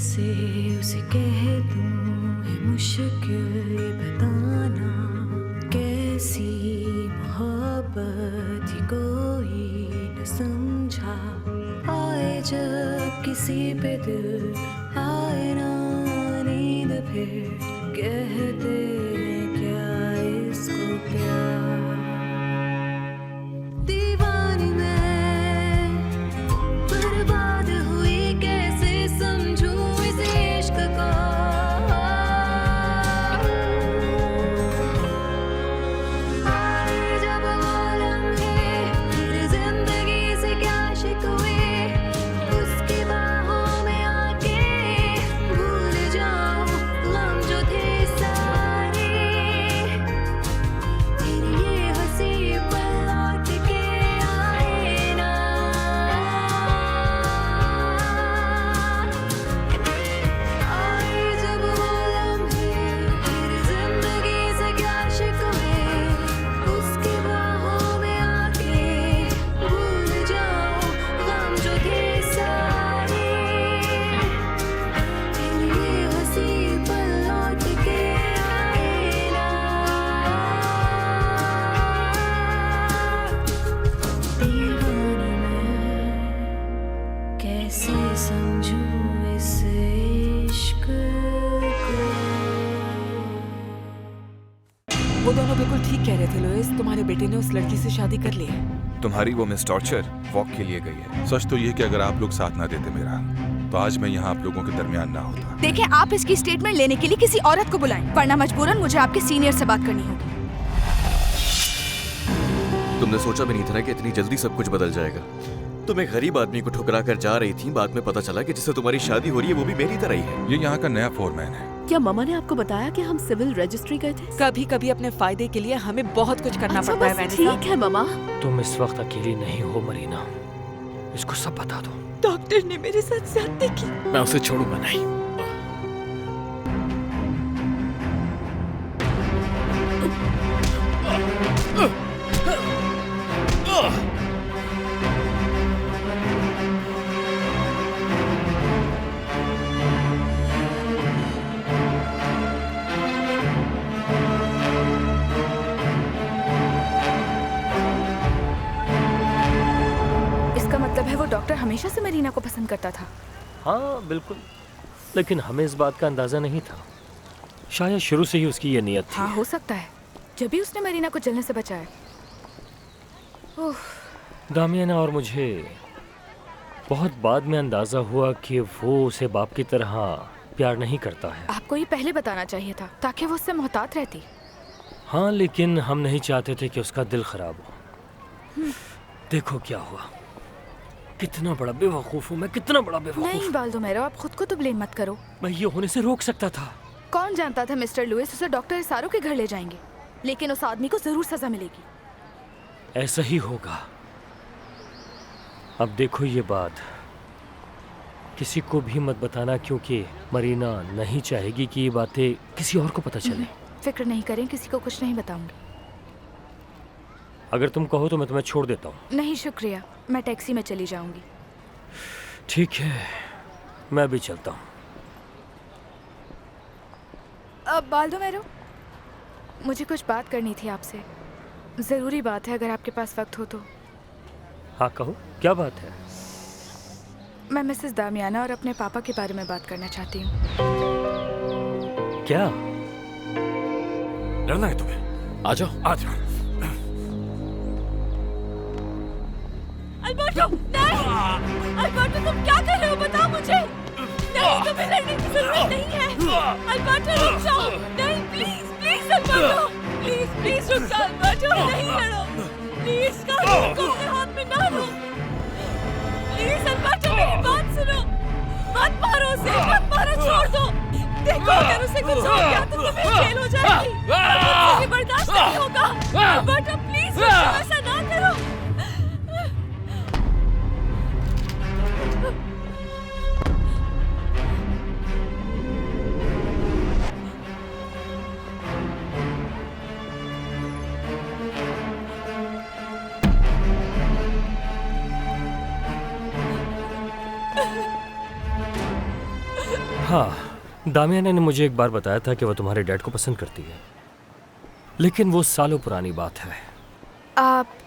कैसे उसे कह दूं है मुश्किल ये बताना, कैसी मोहब्बत ये कोई न समझा। आए जब किसी पे दिल आए ना नींद, फिर कहते क्या इसको प्यार। दीवानी मैं बर्बाद हुई, कैसे समझूं इस इश्क को। आए जब वो लम्हे मेरी जिंदगी से क्या शिकवे, उसकी बाहों में आके भूल जाऊं गम जो थे सारे। फिर ये हंसी पल लौट के आए ना। आए जब वो लम्हे मेरी जिंदगी से क्या शिकवे, उसकी बाहों में आके भूल जाऊं गम जो थे सारे। फिर ये हंसी पल लौट के आए ना। दीवानी मैं कैसे समझूं इस इश्क को। वो दोनों बिल्कुल ठीक कह रहे थे लुइस, तुम्हारे बेटे ने उस लड़की से शादी कर ली है। तुम्हारी वो मिस टॉर्चर वॉक के लिए गई है। सच तो ये कि अगर आप लोग साथ ना देते मेरा, तो आज मैं यहाँ आप लोगों के दरमियान ना होता। देखिए, आप इसकी स्टेटमेंट लेने के लिए किसी औरत को बुलाएं, वरना मजबूरन मुझे आपके सीनियर से बात करनी होगी। तुमने सोचा भी नहीं था ना कि इतनी जल्दी सब कुछ बदल जाएगा। तुम एक गरीब आदमी को ठुकरा कर जा रही थी, बाद में पता चला कि जिससे तुम्हारी शादी हो रही है वो भी मेरी तरह ही है। ये यहाँ का नया फोरमैन है। क्या मम्मा ने आपको बताया कि हम सिविल रजिस्ट्री गए थे? कभी कभी अपने फायदे के लिए हमें बहुत कुछ करना अच्छा, पड़ता है बस वैनिसा। ठीक है मम्मा। तुम इस वक्त अकेली नहीं हो मरीना, इसको सब बता दो। डॉक्टर ने मेरे साथ ज्यादती की। मैं उसे छोड़ूंगा नहीं। इसका मतलब है वो डॉक्टर हमेशा से मरीना को पसंद करता था। हाँ बिल्कुल, लेकिन हमें इस बात का अंदाजा नहीं था। शायद शुरू से ही उसकी ये नीयत थी। हाँ, हो सकता है, जब भी उसने मरीना को जलने से बचाया। ओह, दामियाना और मुझे बहुत बाद में अंदाजा हुआ कि वो उसे बाप की तरह प्यार नहीं करता है। आपको ये पहले बताना चाहिए था, ताकि वो उससे मोहतात रहती। हाँ, लेकिन हम नहीं चाहते थे कि उसका दिल खराब हो। देखो क्या हुआ। कितना बड़ा बेवकूफ हूँ मैं, कितना बड़ा बेवकूफ। नहीं बाल्दोमेरो, आप खुद को तो ब्लेम मत करो। मैं ये होने से रोक सकता था। कौन जानता था मिस्टर लुइस उसे डॉक्टर इसारो के घर ले जाएंगे, लेकिन उस आदमी को जरूर सजा मिलेगी। ऐसा ही होगा। अब देखो, ये बात किसी को भी मत बताना, क्योंकि मरीना नहीं चाहेगी कि ये बातें किसी और को पता चले। फिक्र नहीं करें, किसी को कुछ नहीं बताऊंगी। अगर तुम कहो तो मैं तुम्हें छोड़ देता हूँ। नहीं शुक्रिया, मैं टैक्सी में चली जाऊंगी। ठीक है, मैं भी चलता हूँ। अब बाल्दोमेरो, मुझे कुछ बात करनी थी आपसे। ज़रूरी बात है, अगर आपके पास वक्त हो तो। हाँ कहो, क्या बात है? मैं मिसेस दामियाना और अपने पापा के बारे में बात करना चाहती हूँ। क्या डरना है तुम्हें? आ जाओ, आ जाओ। अल्बर्टो, नहीं! अल्बर्टो, तुम क्या कर रहे हो? बताओ मुझे। नहीं, तुम्हें लड़ने की जरूरत नहीं है। अल्बर्टो, रुक जाओ। नहीं, please please Alberto, please please रुक जाओ। अल्बर्टो, नहीं लड़ो प्लीज। कानून को अपने हाथ में ना लो प्लीज। अल्बर्टो, मेरी बात सुनो। मत मारो उसे, मत मारो, छोड़ दो। देखो, अगर उसे कुछ हो गया तो तुम्हें जेल हो जाएगी। मुझसे ये बर्दाश्त नहीं होगा। अल्बर्टो, प्लीज रुक जाओ, ऐसा ना करो। हाँ, दामियाना ने मुझे एक बार बताया था कि वो तुम्हारे डैड को पसंद करती है, लेकिन वो सालों पुरानी बात है। आप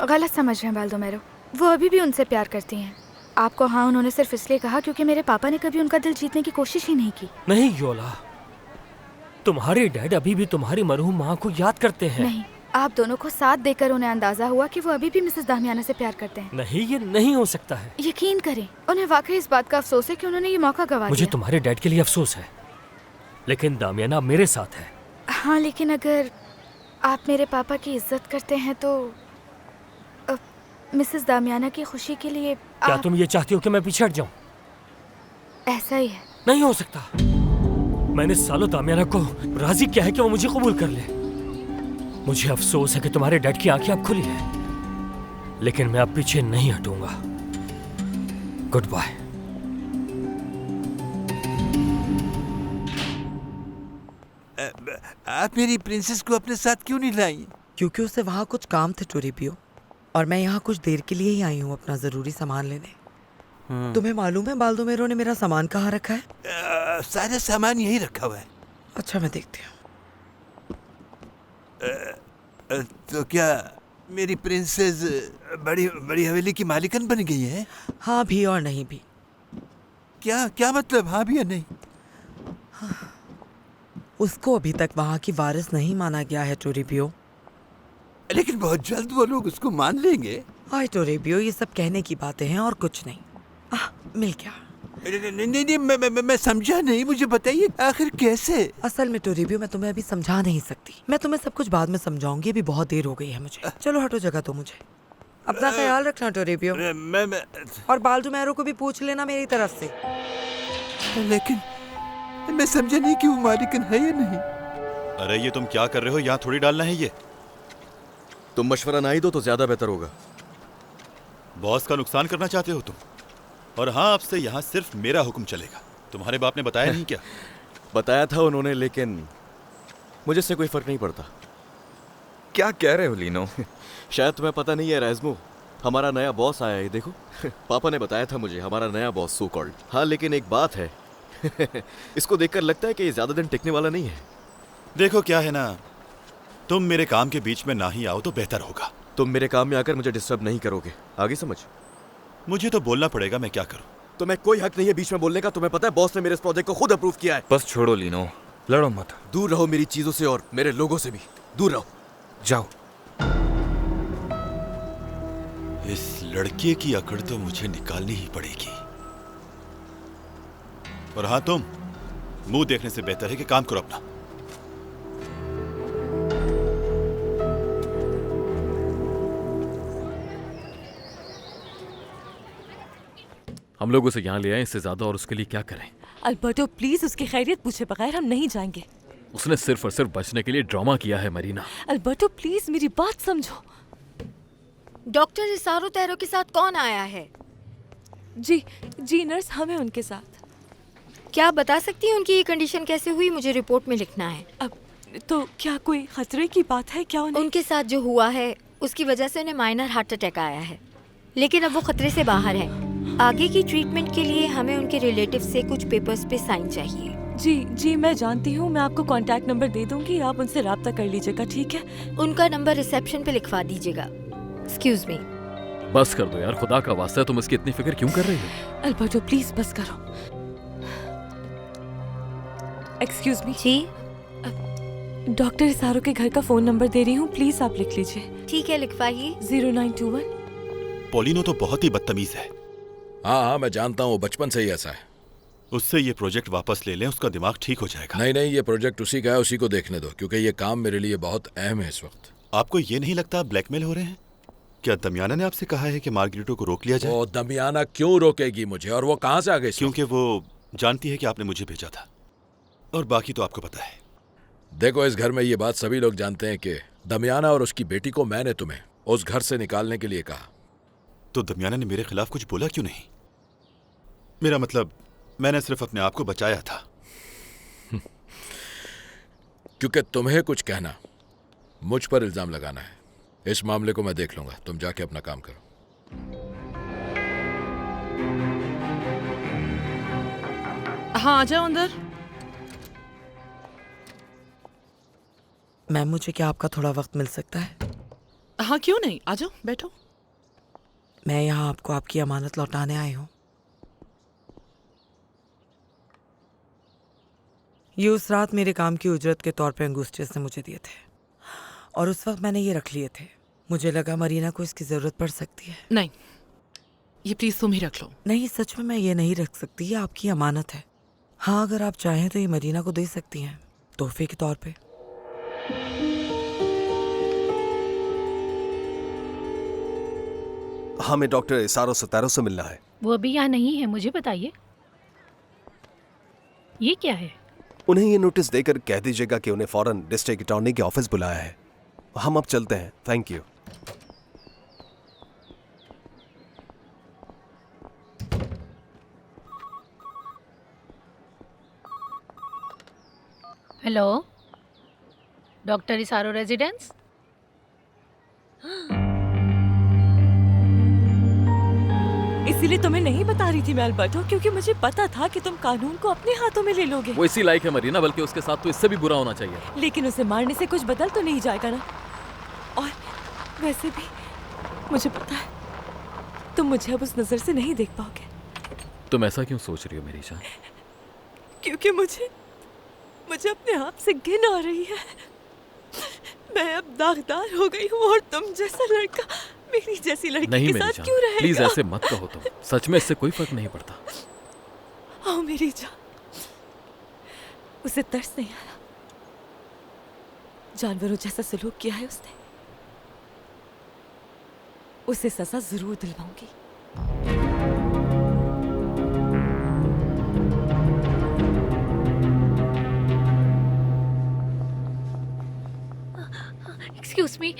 गलत समझ रहे हैं बाल्दोमेरो, वो अभी भी उनसे प्यार करती हैं। आपको हाँ उन्होंने सिर्फ इसलिए कहा क्योंकि मेरे पापा ने कभी उनका दिल जीतने की कोशिश ही नहीं की। नहीं योला, तुम्हारे डैड अभी भी तुम्हारी मरहूम माँ को याद करते हैं। नहीं, आप दोनों को साथ देकर उन्हें अंदाजा हुआ कि वो अभी भी मिसेस दामियाना से प्यार करते हैं। नहीं, ये नहीं हो सकता है। यकीन करें, उन्हें वाकई इस बात का अफसोस है कि उन्होंने ये मौका गवा मुझे दिया। तुम्हारे डैड के लिए अफसोस है, लेकिन दामियाना मेरे साथ है। हाँ, लेकिन अगर आप मेरे पापा की इज्जत करते हैं तो मिसेस दामियाना की खुशी के लिए क्या तुम ये चाहती हो कि मैं पीछे हट जाऊं? ऐसा ही है। नहीं हो सकता। मैंने सालों दामियाना को राजी किया है कि वो मुझे कबूल कर ले। मुझे अफसोस है कि तुम्हारे डैड की आंखें अब खुली हैं, लेकिन मैं अब पीछे नहीं हटूंगा। Good bye. आप मेरी प्रिंसेस को अपने साथ क्यों नहीं लाई? क्योंकि उसे वहाँ कुछ काम थे टोरिपियो, और मैं यहाँ कुछ देर के लिए ही आई हूँ अपना जरूरी सामान लेने। तुम्हें मालूम है बाल्दोमेरो ने मेरा सामान कहाँ रखा है? सारा सामान यही रखा हुआ है। अच्छा, मैं देखती हूँ। तो क्या मेरी प्रिंसेस बड़ी बड़ी हवेली की मालिकन बन गई है? हाँ भी और नहीं भी। क्या क्या मतलब हाँ भी या नहीं? उसको अभी तक वहाँ की वारिस नहीं माना गया है टोरिपियो। लेकिन बहुत जल्द वो लोग उसको मान लेंगे। हाय टोरिपियो, ये सब कहने की बातें हैं और कुछ नहीं। मिल गया। नहीं, मैं समझा नहीं, मुझे बताइए आखिर कैसे? असल में टोरिपियो मैं तुम्हें अभी समझा नहीं सकती। मैं तुम्हें सब कुछ बाद में समझाऊंगी, अभी बहुत देर हो गई है मुझे। चलो हटो जगह तो मुझे। अपना ख्याल रखना टोरिपियो, मैं और बाल्दोमेरो को भी पूछ लेना मेरी तरफ से। लेकिन मैं समझा नहीं कि वो मालिकन है या नहीं। अरे ये तुम क्या कर रहे हो? यहाँ थोड़ी डालना है ये। तुम मशवरा ना ही दो तो ज्यादा बेहतर होगा। बॉस का नुकसान करना चाहते हो तुम? और हाँ, अब से यहाँ सिर्फ मेरा हुक्म चलेगा। तुम्हारे बाप ने बताया नहीं क्या? बताया था उन्होंने, लेकिन मुझे इससे कोई फर्क नहीं पड़ता। क्या कह रहे हो लीनो? शायद तुम्हें पता नहीं है राइज़मो, हमारा नया बॉस आया है। देखो पापा ने बताया था मुझे, हमारा नया बॉस सो कॉल्ड। हाँ, लेकिन एक बात है इसको देखकर लगता है कि ये ज्यादा दिन टिकने वाला नहीं है। देखो क्या है ना, तुम मेरे काम के बीच में ना ही आओ तो बेहतर होगा। तुम मेरे काम में आकर मुझे डिस्टर्ब नहीं करोगे, आगे समझ? मुझे तो बोलना पड़ेगा, मैं क्या करूं? तुम्हें कोई हक नहीं है बीच में बोलने का। तुम्हें पता है बॉस ने मेरे इस प्रोजेक्ट को खुद अप्रूव किया है। बस छोड़ो लीनो, लड़ो मत। दूर रहो मेरी चीजों से और मेरे लोगों से भी दूर रहो। जाओ। इस लड़के की अकड़ तो मुझे निकालनी ही पड़ेगी। और हाँ, तुम मुंह देखने से बेहतर है कि काम करो अपना। हम लोग उसे यहाँ ले आए, इससे ज्यादा और उसके लिए क्या करें? अल्बर्टो प्लीज, उसकी खैरियत पूछे बगैर हम नहीं जाएंगे। उसने सिर्फ और सिर्फ बचने के लिए ड्रामा किया है मरीना। अल्बर्टो प्लीज मेरी बात समझो। डॉक्टर इसारो तैरो के साथ कौन आया है? जी नर्स, हमें उनके साथ। क्या आप बता सकती हैं उनकी ये कंडीशन कैसे हुई? मुझे रिपोर्ट में लिखना है। अब तो क्या कोई खतरे की बात है क्या? उनके साथ जो हुआ है उसकी वजह से उन्हें माइनर हार्ट अटैक आया है, लेकिन अब वो खतरे से बाहर है। आगे की ट्रीटमेंट के लिए हमें उनके रिलेटिव से कुछ पेपर्स पे साइन चाहिए। जी मैं जानती हूँ, मैं आपको कांटेक्ट नंबर दे दूंगी, आप उनसे राब्ता कर लीजिएगा, ठीक है? उनका नंबर रिसेप्शन पे लिखवा दीजिएगा। Excuse me. बस कर दो यार, खुदा का वास्ता, तुम इसकी इतनी फिक्र क्यों कर रही हो? अल्बर्टो प्लीज बस करो। Excuse me. जी, डॉक्टर इसारो के घर का फोन नंबर दे रही हूँ, प्लीज आप लिख लीजिए। ठीक है, लिखवाइए। 0921। पोलिनो तो बहुत ही बदतमीज है। हाँ, मैं जानता हूँ, बचपन से ही ऐसा है। उससे ये प्रोजेक्ट वापस ले लें, उसका दिमाग ठीक हो जाएगा। नहीं, ये प्रोजेक्ट उसी का है, उसी को देखने दो, क्योंकि ये काम मेरे लिए बहुत अहम है इस वक्त। आपको ये नहीं लगता आप ब्लैकमेल हो रहे हैं? क्या दमियाना ने आपसे कहा है कि मार्गरेटो को रोक लिया जाए? वो दमियाना क्यों रोकेगी मुझे, और वो कहाँ से आ गई? क्योंकि वो जानती है कि आपने मुझे भेजा था, और बाकी तो आपको पता है। देखो, इस घर में ये बात सभी लोग जानते हैं कि दमियाना और उसकी बेटी को मैंने तुम्हें उस घर से निकालने के लिए कहा। तो दमियाना ने मेरे खिलाफ कुछ बोला क्यों नहीं? मेरा मतलब, मैंने सिर्फ अपने आप को बचाया था। क्योंकि तुम्हें कुछ कहना, मुझ पर इल्जाम लगाना है। इस मामले को मैं देख लूंगा, तुम जाके अपना काम करो। हाँ आ जाओ अंदर। मैम, मुझे क्या आपका थोड़ा वक्त मिल सकता है? हाँ क्यों नहीं, आ जाओ बैठो। मैं यहाँ आपको आपकी अमानत लौटाने आई हूँ। ये उस रात मेरे काम की उजरत के तौर पे अंगूस्टियस ने मुझे दिए थे और उस वक्त मैंने ये रख लिए थे। मुझे लगा मरीना को इसकी जरूरत पड़ सकती है। नहीं, ये प्लीज तुम ही रख लो। नहीं, सच में मैं ये नहीं रख सकती, ये आपकी अमानत है। हाँ, अगर आप चाहें तो ये मरीना को दे सकती हैं तोहफे के तौर पे। हमें डॉक्टर इसारो सतारो से मिलना है। वो अभी यहाँ नहीं है, मुझे बताइए ये क्या है? उन्हें ये नोटिस देकर कह दीजिएगा कि उन्हें फौरन डिस्ट्रिक्ट अटॉर्नी के ऑफिस बुलाया है। हम अब चलते हैं, थैंक यू। हेलो, डॉक्टर इसारो रेजिडेंस? इसीलिए तुम्हें नहीं बता रही थी मैं अल्बर्टो, क्योंकि मुझे पता था कि तुम कानून को अपने हाथों में ले लोगे। वो इसी लायक है मरीना, बल्कि उसके साथ तो इससे भी बुरा होना चाहिए। लेकिन उसे मारने से कुछ बदल तो नहीं जाएगा ना। और वैसे भी मुझे पता है तुम मुझे अब उस नजर से नहीं देख पाओगे। तुम ऐसा क्यों सोच रही हो मेरी जान? क्योंकि मुझे अपने आप से घिन आ रही है। मैं अब दागदार हो गई हूँ और तुम जैसा लड़का मेरी जैसी लड़की नहीं के मेरी साथ क्यों रहेगा? प्लीज ऐसे मत कहो तुम। सच में इससे कोई फर्क नहीं पड़ता। आओ मेरी जान, उसे तरस नहीं आया। जानवरों जैसा सलूक किया है उसने, उसे सजा जरूर दिलवाऊंगी। एक्सक्यूज मी,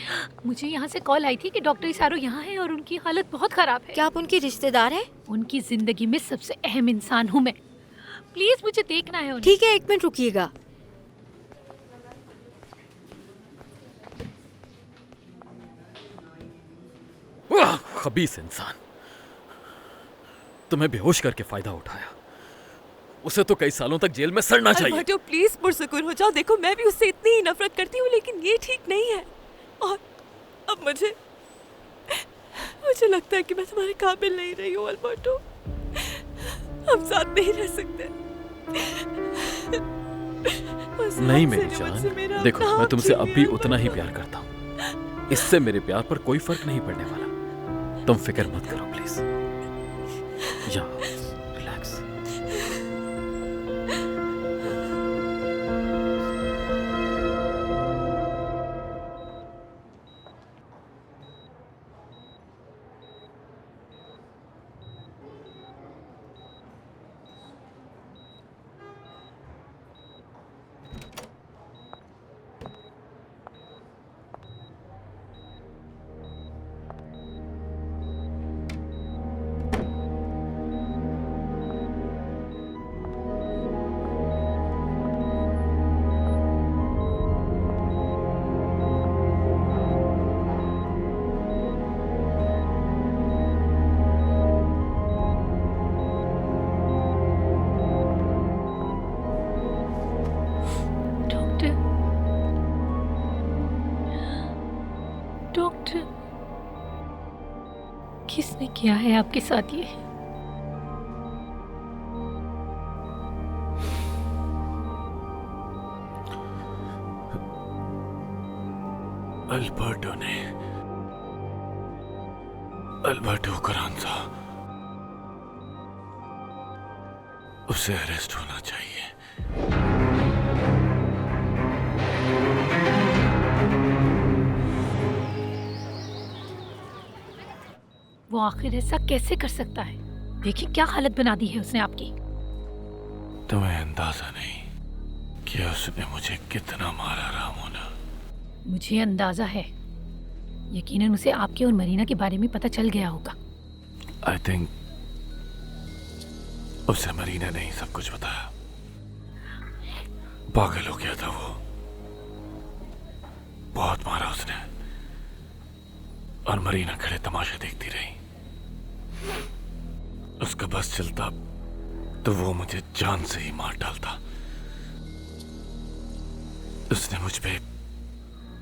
मुझे यहाँ से कॉल आई थी कि डॉक्टर इसारो यहाँ है और उनकी हालत बहुत खराब है। क्या आप उनकी रिश्तेदार हैं? उनकी जिंदगी में सबसे अहम इंसान हूँ मैं। प्लीज मुझे देखना है उन्हें। ठीक है, 1 मिनट रुकिएगा। खबीस इंसान, तुम्हें बेहोश करके फायदा उठाया। उसे तो कई सालों तक जेल में सड़ना चाहिए। अल्बर्टो प्लीज पुरसुकून हो जाओ। देखो मैं भी उससे इतनी ही नफरत करती हूँ, लेकिन ये ठीक नहीं है। और अब मुझे लगता है कि मैं तुम्हारे काबिल नहीं रही हूँ अल्बर्टो। हम साथ नहीं रह सकते। नहीं मेरी जान, देखो मैं तुमसे अब भी उतना ही प्यार करता हूँ। इससे मेरे प्यार पर कोई फर्क नहीं पड़ने वाला। तुम फिक्र मत करो प्लीज। या रिलैक्स। डॉक्टर, किसने किया है आपके साथ ये? अल्बर्टो ने। अल्बर्टो करांजा, उसे अरेस्ट होना चाहिए। वो आखिर ऐसा कैसे कर सकता है? देखिए क्या हालत बना दी है उसने आपकी। तुम्हें अंदाजा नहीं कि उसने मुझे कितना मारा रामोना। मुझे अंदाजा है, यकीनन उसे आपके और मरीना के बारे में पता चल गया होगा। आई थिंक उसे मरीना ने ही सब कुछ बताया। पागल हो गया था वो, बहुत मारा उसने, और मरीना खड़े तमाशा देखती रही। उसका बस चलता तो वो मुझे जान से ही मार डालता। उसने मुझ पे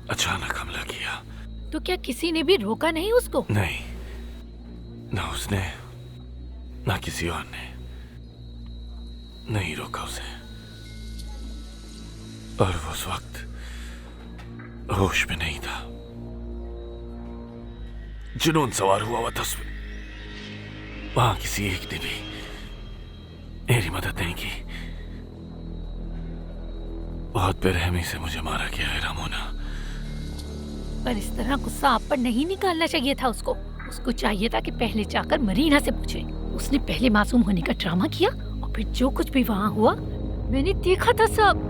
अचानक हमला किया। तो क्या किसी ने भी रोका नहीं उसको? नहीं, ना उसने ना किसी और ने नहीं रोका उसे। और वो उस वक्त होश में नहीं था। जुनून सवार हुआ था उस पे। वहां किसी एक ने भी मेरी मदद नहीं की। बहुत बेरहमी से मुझे मारा गया है रामोना। पर इस तरह गुस्सा आप पर नहीं निकालना चाहिए था उसको। उसको चाहिए था कि पहले जाकर मरीना से पूछे। उसने पहले मासूम होने का ड्रामा किया और फिर जो कुछ भी वहाँ हुआ मैंने देखा था सब।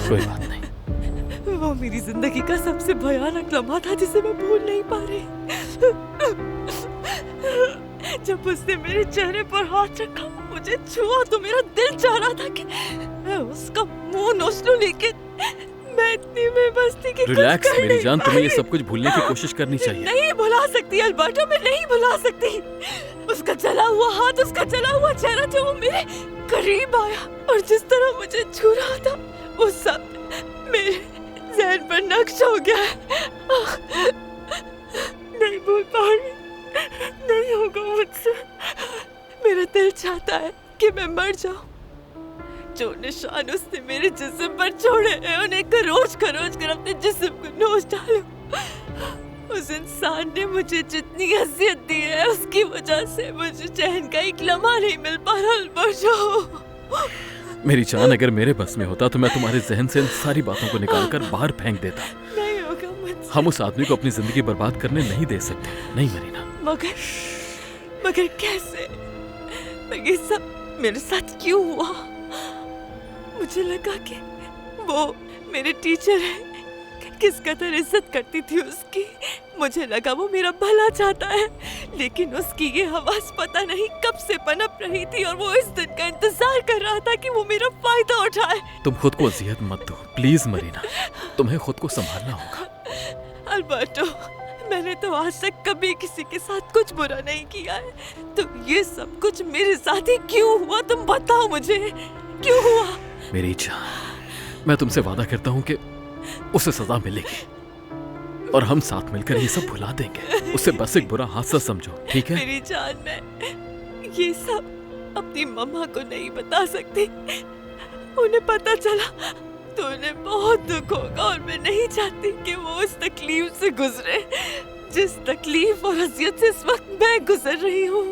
कोई बात नहीं। वो मेरी जिंदगी का सबसे भयानक लम्हा था जिसे मैं भूल नहीं पा रही। जब उसने मेरे चेहरे पर हाथ रखा, मुझे छुआ तो मेरा दिल चाह रहा था कि मैं उसका मुंह नोच लूं, लेकिन मैं इतनी बेबस थी कि रिलैक्स मेरी जान, तुम्हें ये सब कुछ भूलने की कोशिश करनी चाहिए। नहीं भुला सकती अल्बर्टो, मैं नहीं भुला सकती। उसका जला हुआ हाथ, उसका जला हुआ चेहरा जो वो मेरे करीब आया और जिस तरह मुझे छू रहा था, वो सब मेरे ज़हन पर नक्श हो गया है। नहीं भूल पा रही, नहीं होगा मुझसे। मेरा दिल चाहता है कि मैं मर जाऊं। जो निशान उसने मेरे जिस्म पर छोड़े हैं, उन्हें खरोच कर अपने जिस्म को नोच डालूं। उस इंसान ने मुझे जितनी अज़ियत दी है, उसकी वजह से मुझे चैन का एक लम्हा नहीं मिल पा रहा अल्बर्टो। मेरी जान, अगर मेरे बस में होता तो मैं तुम्हारे जहन से इन सारी बातों को निकालकर बाहर फेंक देता। नहीं होगा मुझसे। हम उस आदमी को अपनी जिंदगी बर्बाद करने नहीं दे सकते। नहीं मरीना। मगर कैसे? ये सब मेरे साथ क्यों हुआ? मुझे लगा कि वो मेरे टीचर हैं, किस कदर इज्जत करती थी उसकी। मुझे लगा वो मेरा भला चाहता है, लेकिन उसकी ये हवास पता नहीं कब से पनप रही थी और वो इस दिन का इंतजार कर रहा था कि वो मेरा फायदा उठाए। तुम खुद को अजियत मत दो प्लीज मरीना, तुम्हें खुद को संभालना होगा। अल्बर्टो, मैंने तो आज तक कभी किसी के साथ कुछ बुरा नहीं किया है, तो ये सब कुछ मेरे साथ ही क्यों हुआ? तुम बताओ मुझे, क्यों हुआ? मेरी जान, मैं तुमसे वादा करता हूँ कि उसे सजा मिलेगी और हम साथ मिलकर ये सब भुला देंगे। उसे बस एक बुरा हादसा समझो, ठीक है? मेरी जान, मैं ये सब अपनी मम्मा को नहीं बता सकती। उन्हें पता चला तो उन्हें बहुत दुख होगा और मैं नहीं चाहती कि वो उस तकलीफ से गुजरे जिस तकलीफ और अजियत से इस वक्त मैं गुजर रही हूँ।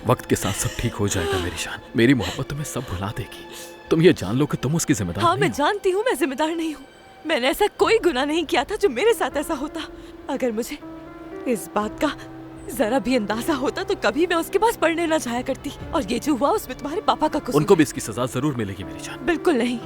वक्त के साथ सब ठीक हो जाएगा मेरी जान। मेरी मोहब्बत तुम्हें सब भुला देगी। तुम ये जान लो कि तुम उसकी जिम्मेदार हाँ, नहीं मैं हो। जानती हूँ मैं जिम्मेदार नहीं हूँ। मैंने ऐसा कोई गुनाह नहीं किया था जो मेरे साथ ऐसा होता। अगर मुझे इस बात का जरा भी अंदाजा होता तो कभी मैं उसके पास पढ़ने ना जाया करती। और ये जो हुआ उसमें तुम्हारे पापा का कसूर। उनको भी इसकी सजा जरूर मिलेगी मेरी जान। बिल्कुल नहीं,